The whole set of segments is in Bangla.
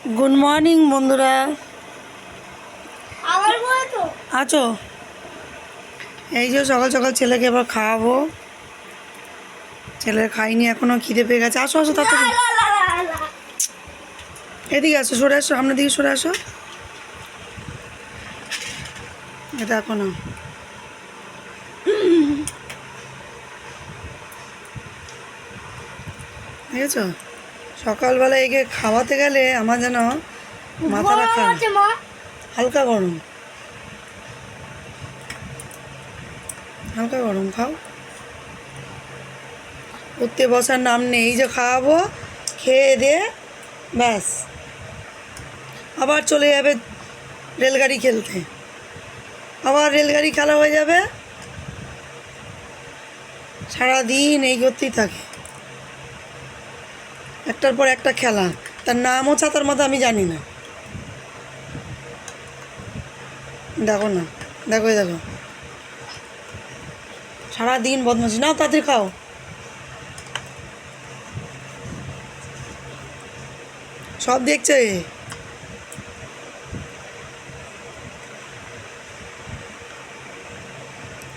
গুড মর্নিং বন্ধুরা, আছো? এই যে সকাল সকাল ছেলেকে এবার খাওয়াবো। ছেলের খাইনি এখনো, খিদে পেয়ে গেছে। আসো আসো তাড়াতাড়ি, এদিকে আসো, সরে আসো, সামনের দিকে সরে আসো। এটা এখনো দেখেছো, সকালবেলা একে খাওয়াতে গেলে আমার যেন মাথা রাখা হালকা গরম, হালকা গরম। খাও, উঠতে বসার নাম নেই। এই যে খাওয়াবো, খেয়ে দিয়ে ব্যাস আবার চলে যাবে রেলগাড়ি খেলতে। আবার রেলগাড়ি খেলা হয়ে যাবে, সারাদিন এই করতেই থাকে, একটার পর একটা খেলা। তার নামও ছাতার মতো আমি জানি না। দেখো না, দেখো দেখো, সারাদিন বদমাশি। নাও তাড়াতাড়ি খাও। সব দেখছে।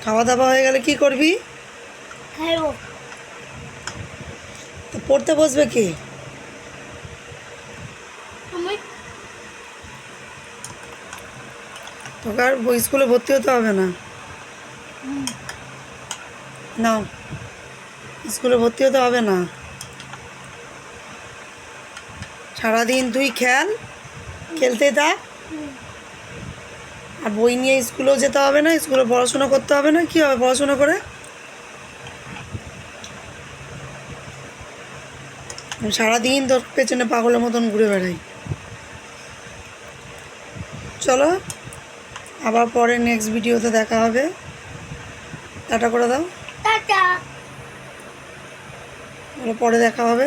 খাওয়া দাওয়া হয়ে গেলে কি করবি? তো পড়তে বসবে কি? তোকে আর স্কুলে ভর্তি হতে হবে না। নাও, স্কুলে ভর্তি হতে হবে না। সারাদিন তুই খেলতে থাক, আর বই নিয়ে স্কুলেও যেতে হবে না, স্কুলে পড়াশোনা করতে হবে না। কী হবে পড়াশোনা করে? সারাদিন তোর পেছনে পাগলের মতন ঘুরে বেড়াই। চলো, আবার পরে নেক্সট ভিডিওতে দেখা হবে। টাটা করে দাও। টাটা। পরে দেখা হবে।